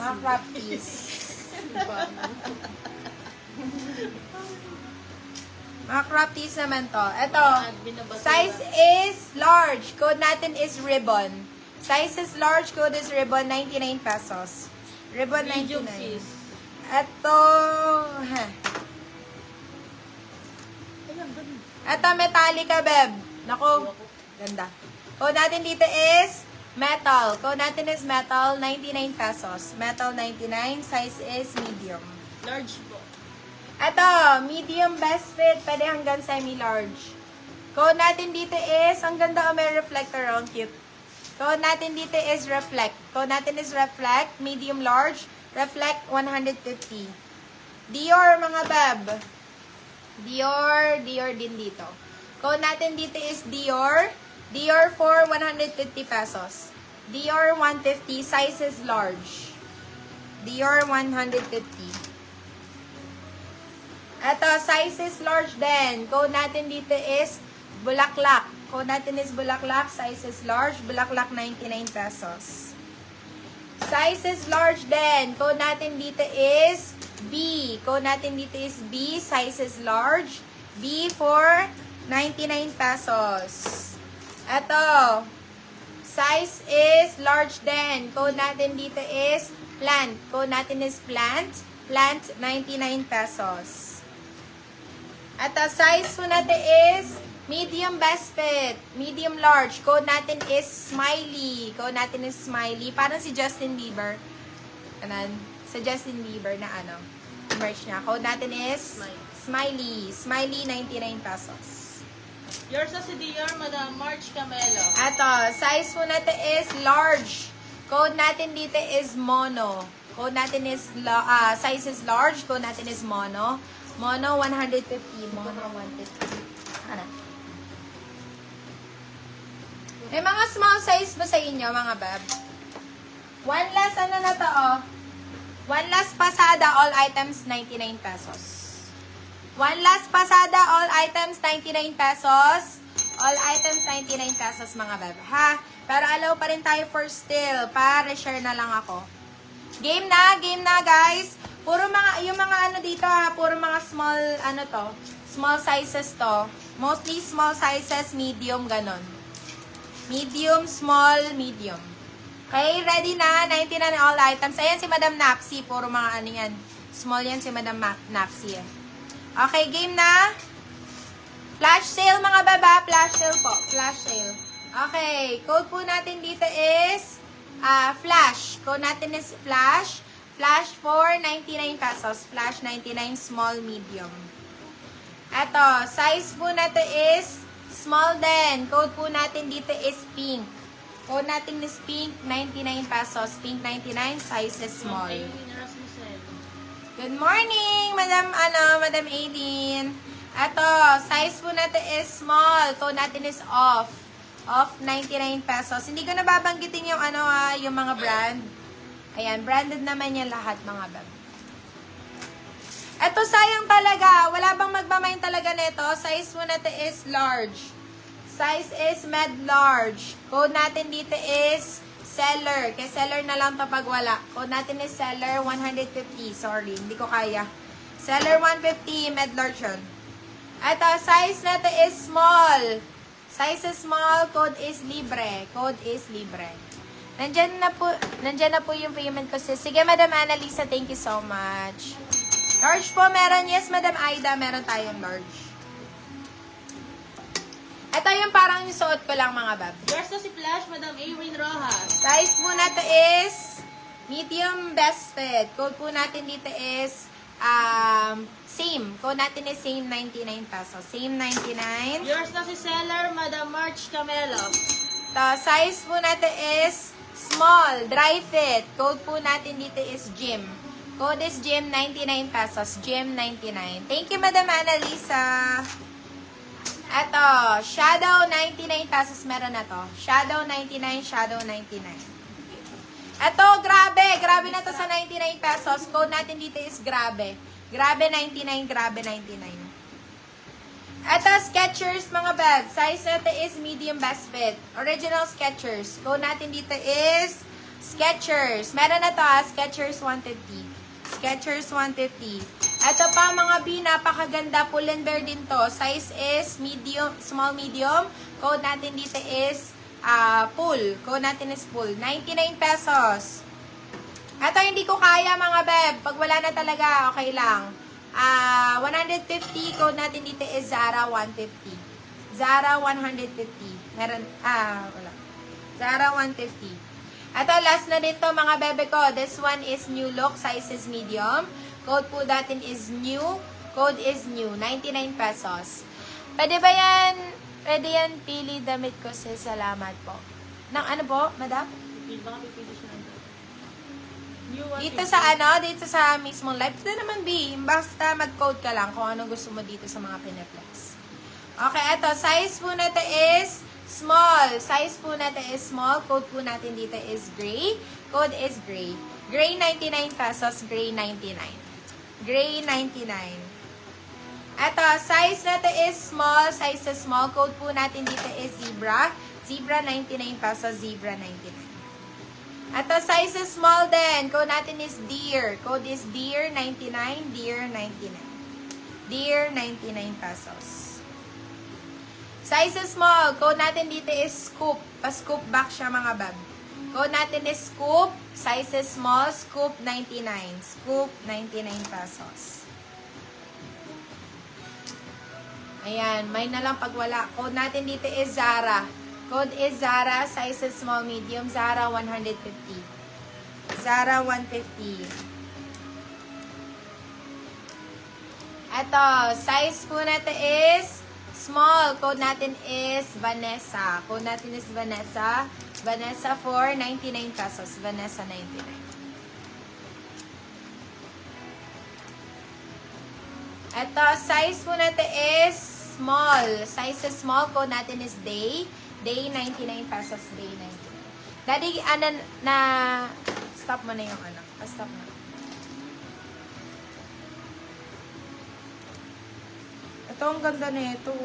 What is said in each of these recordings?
Mga crafties. Mga crafties naman to. Ito, size is large. Code natin is ribbon. Size is large, code is ribbon, 99 pesos. Ribbon, 99. Ito, ito, Metallica, beb. Naku, ganda. Code natin dito is metal. Code natin is metal, 99 pesos. Metal, 99. Size is medium. Large po. Ito, medium best fit. Pwede hanggang semi-large. Code natin dito is, ang ganda o may reflector. Ang cute. Code natin dito is reflect. Code natin is reflect. Medium large. Reflect 150. Dior, mga bab. Dior din dito. Code natin dito is Dior. Dior for 150 pesos. Dior 150. Size is large. Dior 150. Ito, size is large din. Code natin dito is Bulaklak. Code natin is Bulaklak. Size is large. Bulaklak, 99 pesos. Size is large din. Code natin dito is B. Code natin dito is B. Size is large. B for 99 pesos. Ito, size is large din. Code natin dito is plant. Code natin is plant. Plant, 99 pesos. At the size po natin is medium best fit, medium large. Code natin is smiley. Code natin is smiley. Parang si Justin Bieber. Anan? Sa Justin Bieber na ano, merch niya. Code natin is smiley. Smiley, 99 pesos. Yours na si Dior, Madam March Camelo. Ato, size po natin is large. Code natin dito is mono. Code natin is, size is large. Code natin is mono. Mono 150. Mono 150. Ano? May mga small size ba sa inyo, mga bab? One last, ano na to, oh. One last pasada, all items, 99 pesos. One last pasada, all items, 99 pesos. All items, 99 pesos, mga bab. Ha? Pero allow pa rin tayo for still. Pa-reshare na lang ako. Game na, guys. Puro mga, yung mga ano dito ha, puro mga small, ano to, small sizes to. Mostly small sizes, medium, ganon. Medium, small, medium. Okay, ready na, 99 all items. Ayan si Madam Napsi, puro mga ano yan. Small yan si Madam Napsi eh. Okay, game na. Flash sale mga baba, flash sale po, flash sale. Okay, code po natin dito is, flash. Code natin is flash. Flash for 99 pesos. Flash 99, small, medium. Eto, size po natin is small din. Code po natin dito is pink. Code natin is pink, 99 pesos. Pink 99, size is small. Good morning, Madam Aileen. Eto, size po natin is small. Code natin is off. Off 99 pesos. Hindi ko nababanggitin yung ano yung mga brand. Ayan, branded naman yan lahat, mga bab. Eto, sayang talaga. Wala bang magmamain talaga nito? Size mo natin is large. Size is med large. Code natin dito is seller. Kaya seller na lang to pag wala. Code natin is seller 150. Sorry, hindi ko kaya. Seller 150, med large yun. Eto, size natin is small. Size is small, code is libre. Code is libre. Nandyan na po yung payment ko. Sige, Madam Annalisa, thank you so much. Large po, meron. Yes, Madam Aida, meron tayong large. Ito yung parang yung suot ko lang, mga bab. Yours na si Flash, Madam Awin Rojas. Size po natin is medium best fit. Code po natin dito is same. Code natin is same 99 pesos. Same 99. Yours na si Seller, Madam March Camelo. Size po natin is small, dry fit. Code po natin dito is gym. Code is gym, 99 pesos. Gym, 99. Thank you, Madam Annalisa. Eto, shadow, 99 pesos. Meron na to. Shadow, 99. Shadow, 99. Eto, grabe. Grabe na to sa 99 pesos. Code natin dito is grabe. Grabe, 99. Grabe, 99. Ito, Skechers, mga beb. Size natin is medium best fit. Original Skechers. Code natin dito is Skechers. Meron na to Skechers 150. Skechers 150. Ito pa, mga B, napakaganda. Pull and bear din to. Size is medium, small, medium. Code natin dito is full. Code natin is full. 99 pesos. Ito, hindi ko kaya, mga beb. Pag wala na talaga, okay lang. 150, code natin dito is Zara 150. Zara 150. Meron, wala. Zara 150. Ito, last na dito, mga bebe ko. This one is new look. Size is medium. Code po natin is new. Code is new. 99 pesos. Pwede ba yan? Pwede yan, pili damit ko sa salamat po. Nang ano po, madam? Baka pipili siya ng new one. Dito sa dito sa mismong live. Ito naman, B. Basta mag-code ka lang kung anong gusto mo dito sa mga pinaplex. Okay, eto. Size po natin is small. Size po natin is small. Code po natin dito is gray. Code is gray. Gray 99 pesos. Gray 99. Gray 99. Eto, size natin is small. Size is small. Code po natin dito is zebra. Zebra 99 pesos. Zebra 99. Ito, size is small din. Code natin is deer. Code is deer 99. Deer 99. Deer 99 pesos. Size is small. Code natin dito is scoop. Pa-scoop back siya, mga bab. Code natin is scoop. Size is small. Scoop 99. Scoop 99 pesos. Ayan. May na lang pag wala. Code natin dito is Zara. Code is Zara, size is small, medium, Zara 150. Zara 150. Ito, size po natin is small. Code natin is Vanessa. Code natin is Vanessa. Vanessa for 99 pesos. Vanessa 99. Ito, size po natin is small. Size is small. Code natin is Day. Day 99 pesos. Day 99. Daddy, stop mo na yung stop mo. Ito, ang ganda na ito.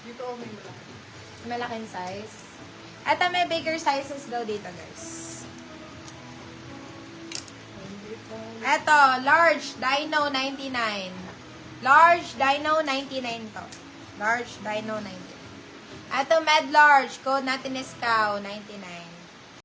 Dito may malaki. Malaking size. Ito, may bigger sizes daw dito, guys. Ito, large Dino 99. Large Dino 99 to. Large Dino 99. Ito, med large. Code natin is Cow 99.